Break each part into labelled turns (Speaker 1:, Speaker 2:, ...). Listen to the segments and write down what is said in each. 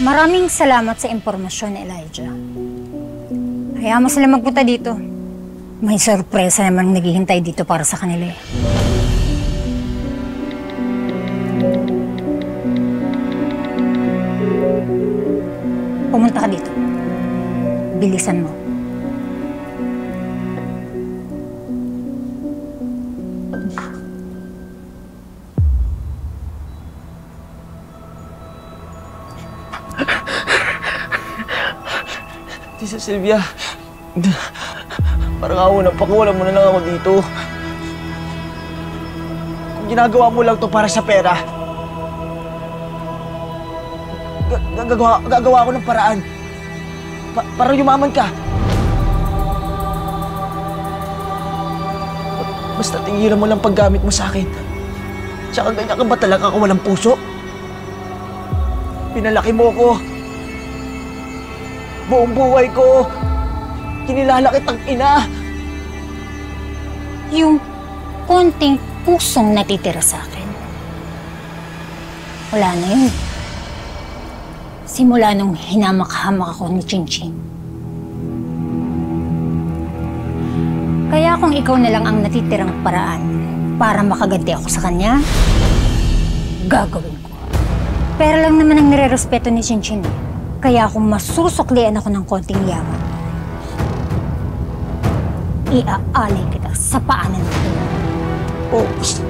Speaker 1: Maraming salamat sa impormasyon, Elijah. Hayaan mo sila magpunta dito. May sorpresa naman naghihintay dito para sa kanila eh. Pumunta ka dito. Bilisan mo.
Speaker 2: Tisa Sylvia, parang ako napakuwala mo na lang ako dito. Kung ginagawa mo lang to para sa pera, gagawa ko ng paraan. Para yumaman ka. Basta tigilan mo lang paggamit mo sa akin. Tsaka ganyan ka ba talaga ako walang puso? Pinalaki mo ko. Buong buhay ko, kinilala kitang ina.
Speaker 1: Yung konting pusong natitira sa akin, wala na yun. Simula nung hinamak-hamak ako ni Ching-Ching. Kaya kung ikaw na lang ang natitirang paraan para makaganti ako sa kanya, gagawin ko. Pero lang naman ang nire-respeto ni Ching-Ching. Kaya kung masusuklian ako ng konting yaman, iaalay kita sa paanan mo.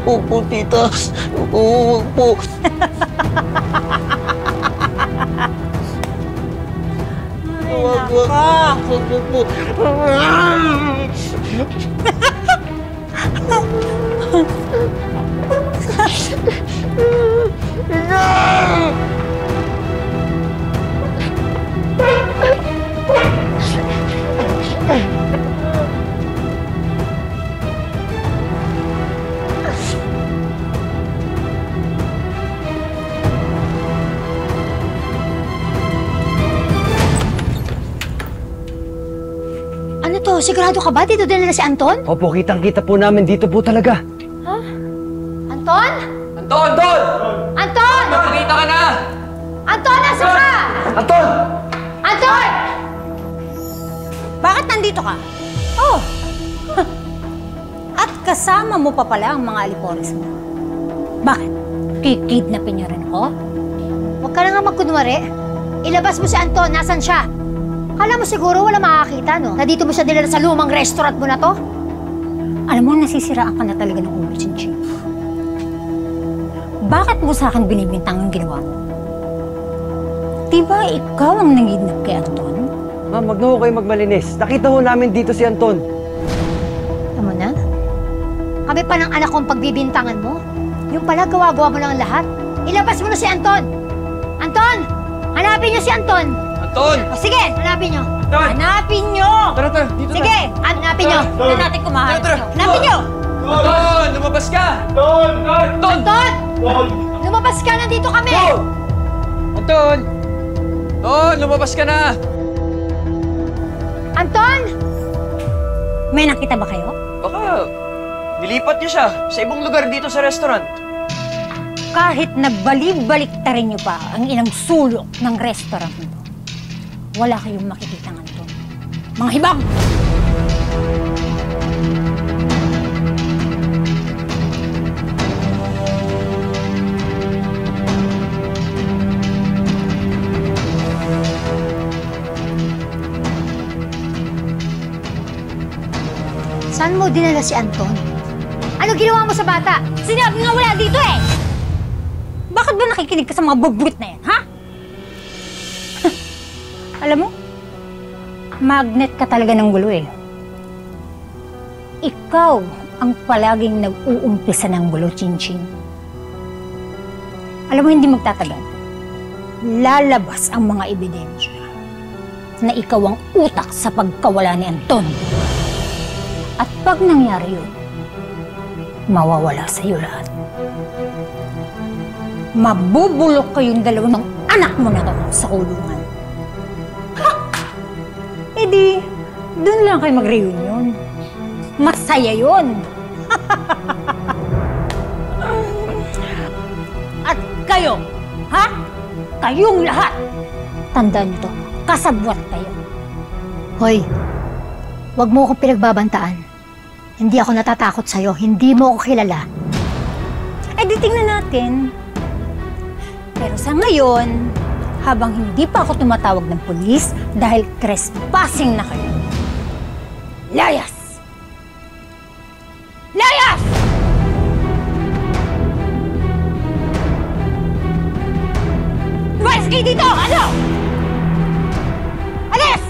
Speaker 2: Opo, tita. Opo.
Speaker 1: Ano to? Sigurado ka ba? Dito din na si Anton?
Speaker 3: Opo, kitang-kita po namin. Dito po talaga.
Speaker 1: Ha? Anton?
Speaker 3: Anton! Anton!
Speaker 1: Anton!
Speaker 3: Magpakita ka na!
Speaker 1: Anton, nasa ka?
Speaker 3: Anton!
Speaker 1: Anton! Bakit nandito ka? Oh! At kasama mo pa pala ang mga alipores mo. Bakit? Kikidnapin niyo rin ako? Huwag ka na nga magkunwari. Ilabas mo si Anton. Nasaan siya? Kala mo siguro wala makakita, no? Na dito mo siya dinala sa lumang restaurant mo na to? Alam mo, nasisiraan ka na talaga ng ulo, Ching-Ching. Bakit mo sa akin binibintang ang ginawa mo? Diba ikaw ang nangidnap kay Anton?
Speaker 3: Ma'am, wag na ho kayo magmalinis. Nakita ho namin dito si Anton.
Speaker 1: Tama na? Kami pa ng anak kong pagbibintangan mo? Yung pala gawa-gawa mo lang lahat. Ilabas mo na si Anton! Anton! Hanapin niyo si Anton!
Speaker 3: Anton!
Speaker 1: O sige, hanapin niyo!
Speaker 3: Anton!
Speaker 1: Hanapin niyo!
Speaker 3: Tara, dito
Speaker 1: sige, hanapin niyo! Hindi natin kumahanap niyo. Hanapin niyo!
Speaker 3: Anton! Lumabas ka!
Speaker 2: Anton!
Speaker 1: Anton! Lumabas ka! Nandito kami!
Speaker 3: Anton! Anton! Lumabas ka na!
Speaker 1: Anton! May nakita ba kayo?
Speaker 2: Baka nilipat niyo siya sa ibang lugar dito sa restaurant.
Speaker 1: Kahit na balik-baliktarin niyo pa ang inang sulok ng restaurant nito, wala kayong makikita ng Anton. Mga hibang! Saan mo dinala si Anton? Ano ginawa mo sa bata? Sinabi nga wala dito eh! Bakit ba nakikinig ka sa mga bugwit na yan, ha? Alam mo, magnet ka talaga ng gulo eh. Ikaw ang palaging nag-uumpisa ng gulo, Ching-Ching. Alam mo, hindi magtatagal. Lalabas ang mga ebidensya na ikaw ang utak sa pagkawala ni Anton. At pag nangyari yun, mawawala sa iyo lahat. Mabubulok kayong dalawa ng anak mo na to sa kulungan. Ha! E di, dun lang kayo mag-reunion. Masaya yun! At kayo, ha? Kayong lahat, Tandaan niyo to, kasabwat kayo. Hoy, wag mo akong pinagbabantaan. Hindi ako natatakot sa'yo, hindi mo ako kilala. Eh di tingnan natin. Pero sa ngayon, habang hindi pa ako tumatawag ng pulis dahil trespassing na kayo. Layas! Layas! Lumayas kayo dito! Ano? Alis!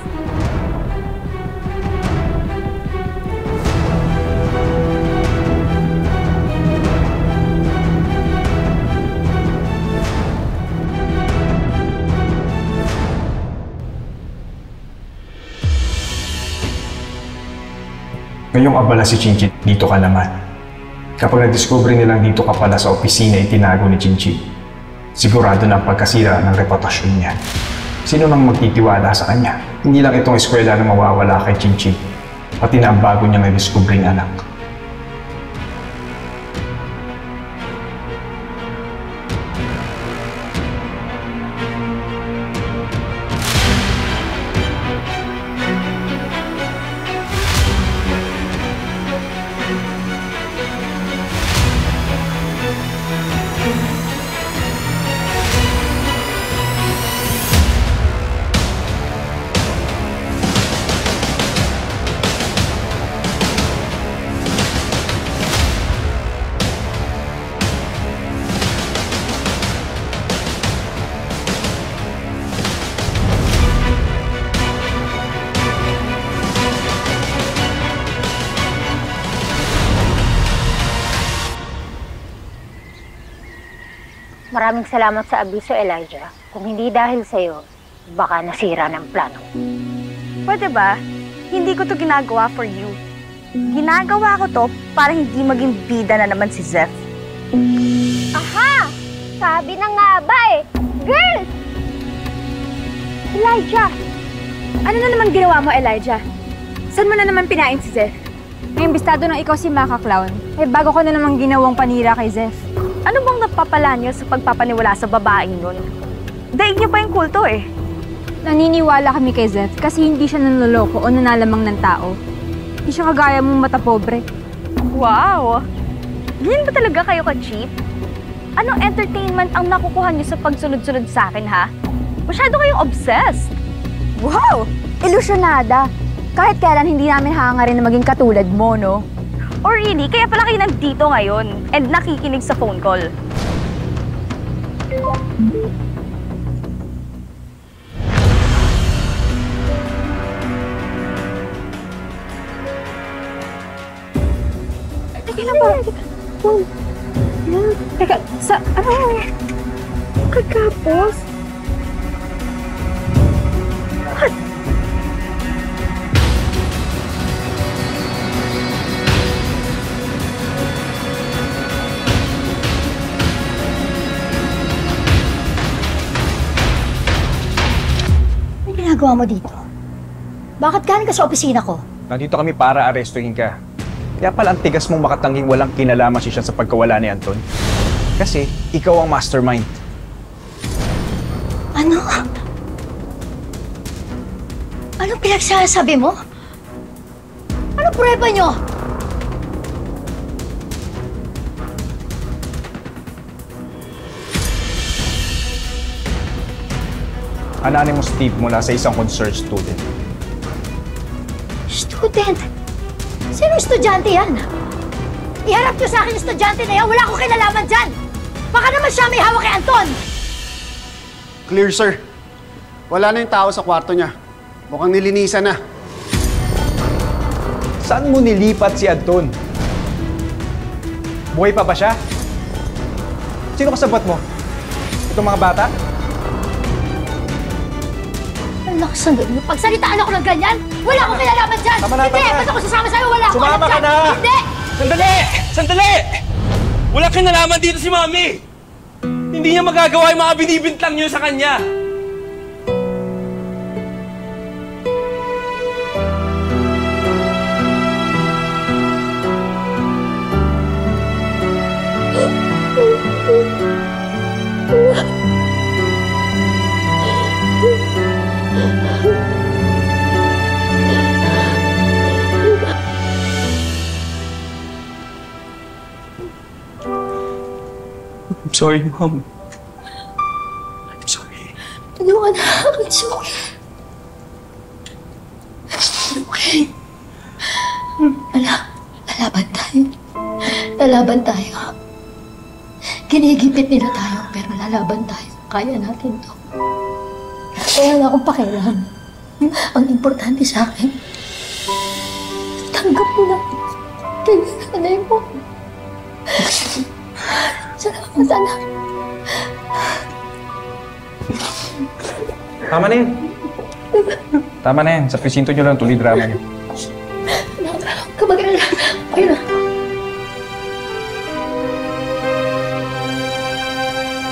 Speaker 4: Ngayong abala si Chinchit, dito ka naman. Kapag na-discover nilang dito ka pala sa opisina itinago ni Chinchit, sigurado na ang pagkasira ng reputasyon niya. Sino nang magtitiwala sa kanya? Hindi lang itong eskwela na mawawala kay Chinchit, pati na ang bago niyang na-discovering anak.
Speaker 1: Maraming salamat sa abiso, Elijah. Kung hindi dahil sa'yo, baka nasira ng plano.
Speaker 5: Pwede ba? Hindi ko to ginagawa for you. Ginagawa ko to para hindi maging bida na naman si Zeph.
Speaker 1: Aha! Sabi na nga ba eh! Girls!
Speaker 5: Elijah! Ano na naman ginawa mo, Elijah? Saan mo na naman pinain si Zeph?
Speaker 6: May imbistado ng ikaw si Maka Clown. Eh, bago ko na namang ginawang panira kay Zeph.
Speaker 5: Ano bang napapala niyo sa pagpapaniwala sa babaeng nun? Daig niyo pa yung kulto eh.
Speaker 6: Naniniwala kami kay Zeph kasi hindi siya nanloloko o nanalamang ng tao. Hindi siya kagaya mong mata pobre.
Speaker 5: Wow! Ganyan ba talaga kayo ka-cheap? Anong entertainment ang nakukuha niyo sa pagsunod-sunod sa akin, ha? Masyado kayong obsessed. Wow! Ilusyonada. Kahit kailan hindi namin hangarin na maging katulad mo, no? Or really, kaya pala kayo nandito ngayon and nakikinig sa phone call.
Speaker 6: Teka lang ba? Teka, sa... Ano?
Speaker 5: Kagapos?
Speaker 1: Ginagawa mo dito? Bakit galing ka sa opisina ko?
Speaker 4: Nandito kami para arestuhin ka. Kaya pala ang tigas mong makatangging walang kinalaman siya sa pagkawala ni Anton. Kasi ikaw ang mastermind.
Speaker 1: Ano? Anong pinagsasabi mo? Anong prueba nyo?
Speaker 4: Anonymous tip mula sa isang concerned student.
Speaker 1: Student? Sino estudyante yan? Iharap nyo sa akin yung estudyante na yan. Wala akong kinalaman dyan. Baka naman siya may hawak kay Anton.
Speaker 7: Clear, sir. Wala na yung tao sa kwarto niya. Mukhang nilinisan na.
Speaker 4: Saan mo nilipat si Anton? Buhay pa ba siya? Sino kasabot mo? Itong mga bata?
Speaker 1: Ang lakas ng ganyan. Pagsalitaan ako ng ganyan, wala akong kinalaman dyan.
Speaker 4: Tama na,
Speaker 1: Hindi,
Speaker 4: tama na.
Speaker 1: ba't ako sasama sa'yo? Wala akong
Speaker 4: Sumama
Speaker 1: alam
Speaker 4: ka
Speaker 1: dyan.
Speaker 4: na.
Speaker 1: Hindi!
Speaker 2: Sandali! Sandali! Wala kinalaman dito si Mami! Hindi niya magagawa yung mga binibintang niyo sa kanya! I'm sorry, Mom. I'm sorry.
Speaker 1: Tulungan na. It's okay. Okay. Lalaban tayo. Lalaban tayo. Ginigipit nila tayo, pero lalaban tayo. Kaya natin to. Kaya na akong pakialam. Ang importante sa akin, tanggap mo na. Tanay mo. Salamat, anak.
Speaker 4: Tama na yan. Tama na yan. Sa presinto nyo lang tuloy drama nyo.
Speaker 1: Kamag-alala. Ayun na.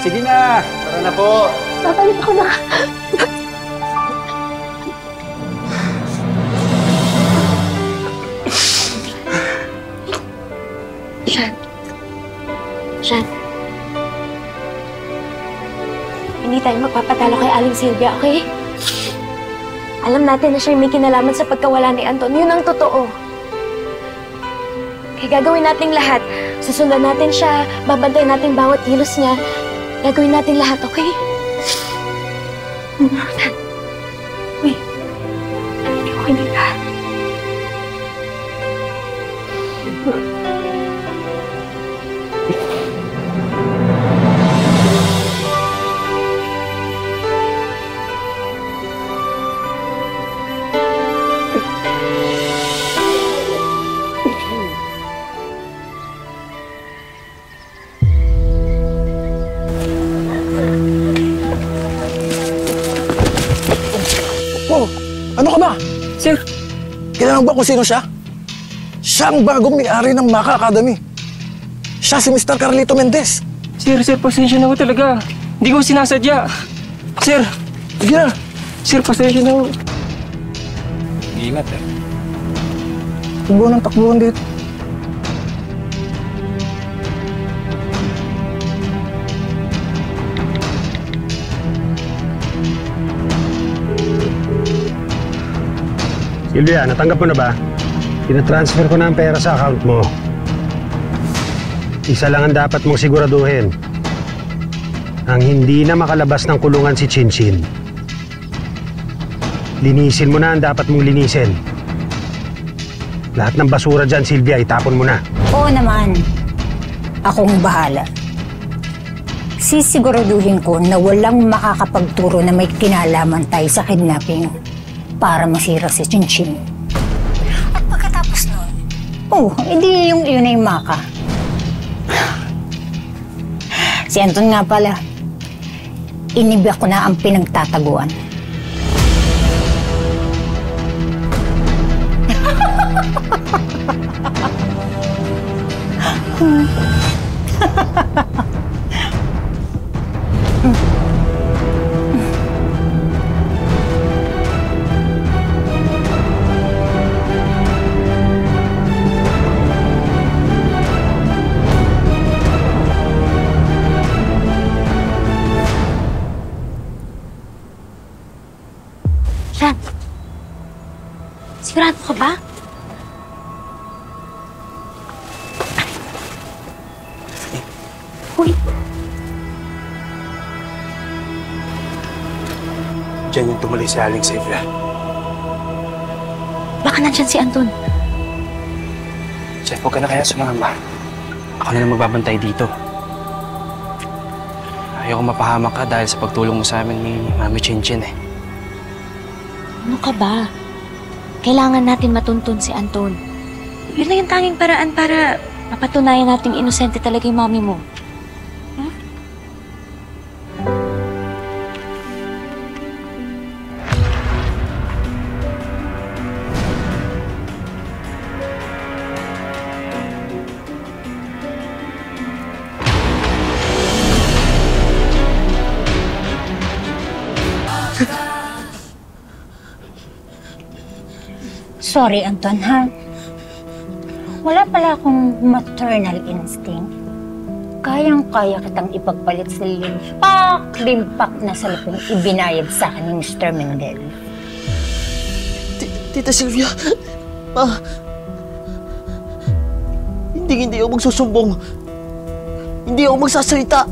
Speaker 4: Sige na!
Speaker 7: Tara na po.
Speaker 1: Babalik ako na.
Speaker 8: Shan. Hindi tayo magpapatalo kay Aling Sylvia, okay? Alam natin na siya may kinalaman sa pagkawala ni Anton. Yun ang totoo. Kaya gagawin natin lahat. Susundan natin siya, babantayan natin bawat kilos niya. Gagawin natin lahat, okay? Uy. Okay na ka.
Speaker 9: Ano ka ba?
Speaker 2: Sir!
Speaker 9: Kilala mo ba kung sino siya? Siya ang bagong may-ari ng Maka Academy. Siya si Mr. Carlito Mendez.
Speaker 2: Sir, pasensya na ho talaga. Hindi ko sinasadya. Sir!
Speaker 9: Sige na.
Speaker 2: Sir, pasensya na ho.
Speaker 4: Ingat eh.
Speaker 9: Takbo ng takbuhan dito.
Speaker 10: Sylvia, natanggap mo na ba? Tinatransfer ko na ang pera sa account mo. Isa lang ang dapat mong siguraduhin. Ang hindi na makalabas ng kulungan si Chinchin. Linisin mo na ang dapat mong linisin. Lahat ng basura dyan, Sylvia, itapon mo na.
Speaker 1: Oo naman. Akong bahala. Sisiguraduhin ko na walang makakapagturo na may kinalaman tayo sa kidnapping para masira si Chinchin. At pagkatapos nun, edi yung yun ay Maka. Si Anton nga pala, inibig ko na ang pinagtataguan.
Speaker 8: Shan, sigurado ka ba? Uy,
Speaker 2: Diyan yung tumuli si Aling Sylvia.
Speaker 8: baka nandyan si Anton.
Speaker 2: Chef, huwag ka na kaya sumama. Ako na lang magbabantay dito. Ayoko mapahamak ka dahil sa pagtulong mo sa amin ni Mami Chinchin eh.
Speaker 8: Ano ka ba? Kailangan natin matuntun si Anton. Yun lang yung tanging paraan para mapatunayan nating inosente talaga yung mami mo.
Speaker 1: Sorry, Anton, ha? Wala pala akong maternal instinct. Kayang-kaya kitang ipagpalit sa limpak na salaping ibinayad sa akin ni Mr. Mendel.
Speaker 9: Tita Sylvia, hindi ako magsusumbong.
Speaker 11: Hindi ako magsasalita.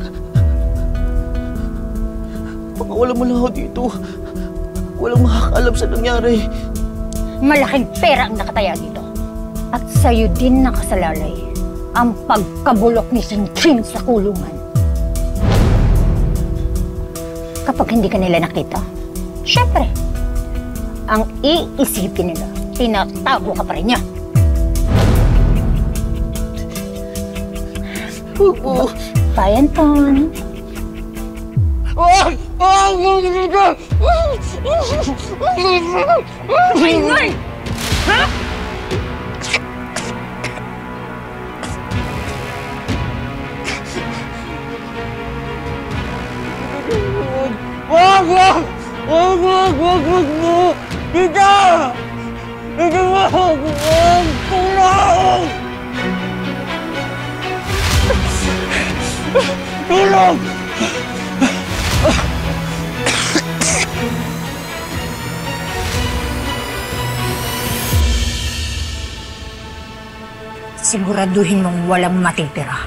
Speaker 11: Pakawalan mo lang ako dito. Walang makakaalam sa nangyari.
Speaker 1: Malaking pera ang nakataya dito. At sa'yo din nakasalalay ang pagkabulok ni Chinching sa kulungan. Kapag hindi ka nila nakita, syempre, ang iisipin nila, tinatago ka pa rin niya. Bye, Anton.
Speaker 11: Ingay! Ha? Wag mo! Tita! Tita, wag! Tulong! Tulong!
Speaker 1: Siguraduhin mong walang matitira.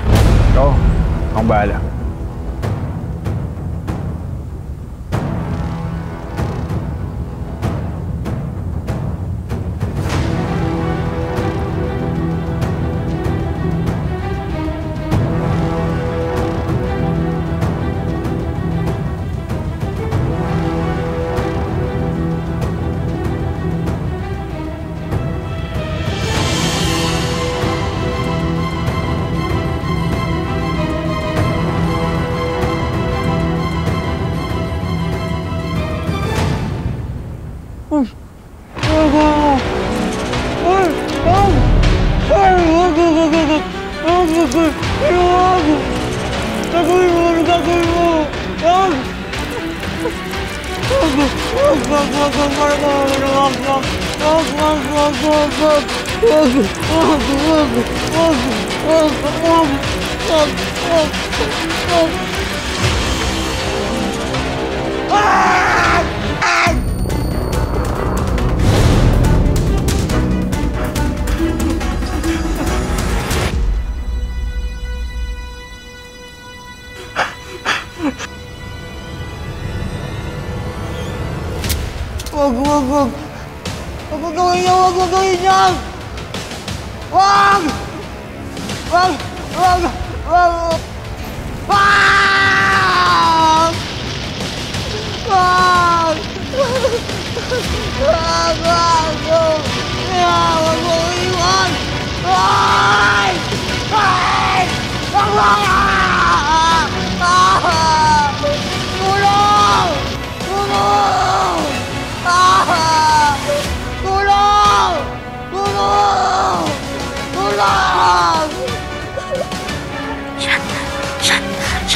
Speaker 4: Oo, akong bahala.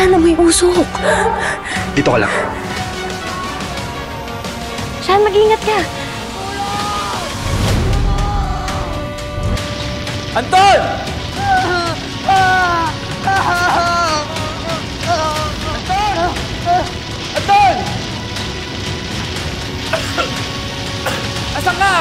Speaker 8: Siya na may usok.
Speaker 2: Dito ka lang.
Speaker 8: Siya, mag-ingat ka.
Speaker 2: Anton! Anton! Asan ka?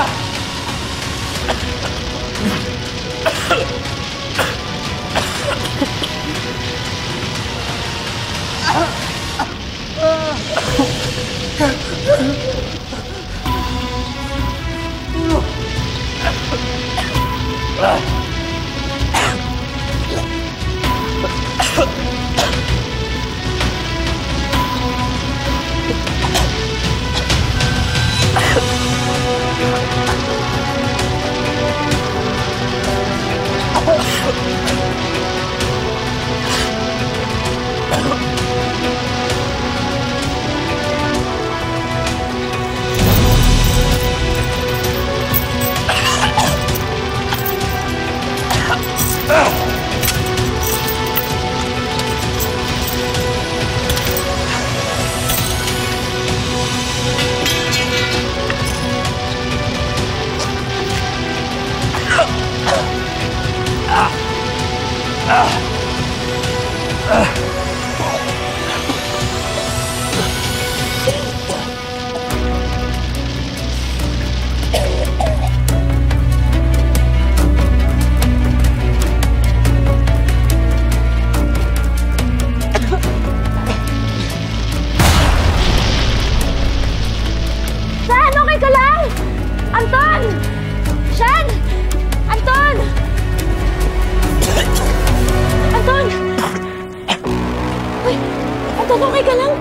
Speaker 8: Anton, okay ka lang?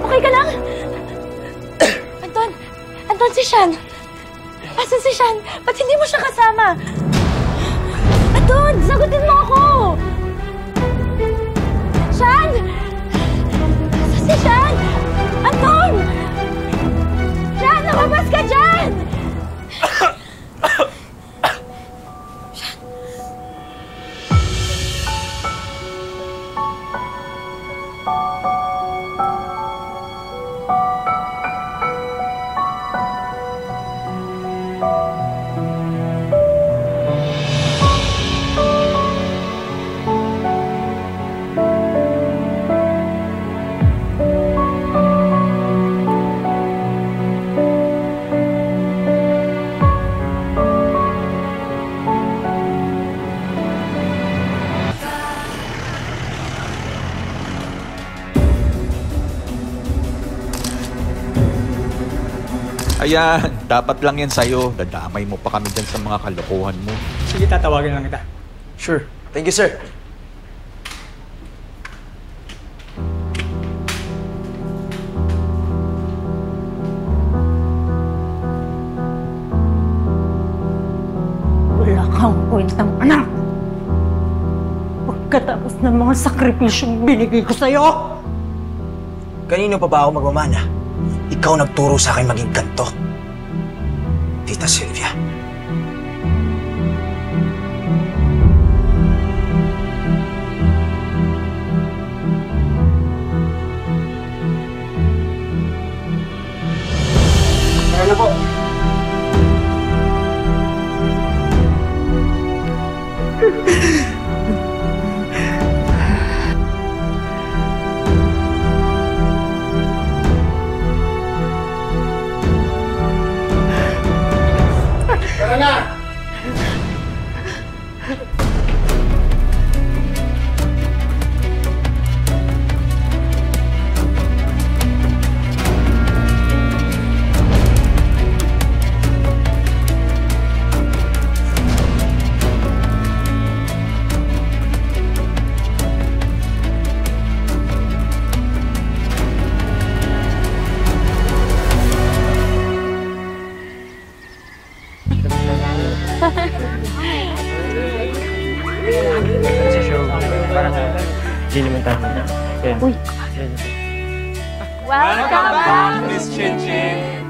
Speaker 8: Okay ka lang? Anton, si Sean. Asan si Sean? Ba't hindi mo siya kasama? Anton, sagutin mo ako! Sean! Asan si Sean? Anton! Sean, lumabas ka dyan!
Speaker 12: Ayan, dapat lang yan sa'yo. Dadamay mo pa kami dyan sa mga kalokohan mo.
Speaker 13: Sige, tatawagin lang kita.
Speaker 11: Sure. Thank you, sir.
Speaker 1: Wala kang kwentang anak! Pagkatapos ng mga sakripisyong binigay ko sa'yo!
Speaker 9: Kanino pa ba ako magmamana? Ikaw nagturo sa akin maging ganto. Tita Sylvia.
Speaker 7: Tara na po. Tara na!
Speaker 3: Hindi naman tayo na.
Speaker 1: Uy!
Speaker 5: Welcome back,
Speaker 2: Miss Chinchin!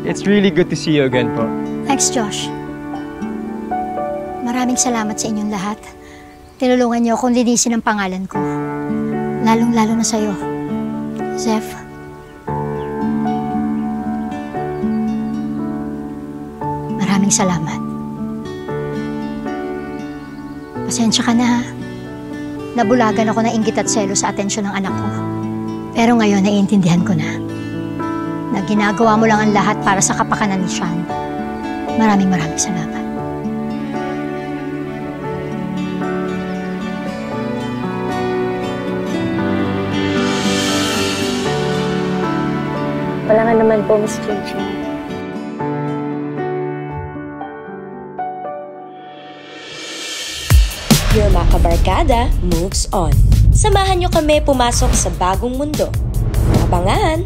Speaker 3: It's really good to see you again po.
Speaker 1: Thanks, Josh. Maraming salamat sa inyong lahat. Tinulungan niyo akong linisin ang pangalan ko. Lalong-lalo na sa'yo, Zeph. Maraming salamat. Pasensya ka na, ha? Nabulagan ako ng inggit at selo sa atensyon ng anak ko. Pero ngayon, naiintindihan ko na ginagawa mo lang ang lahat para sa kapakanan ni Sean. Maraming salamat.
Speaker 8: Wala nga naman po, Miss Chinchin.
Speaker 14: Your Makabarkada moves on. Samahan niyo kami pumasok sa bagong mundo. Abangan!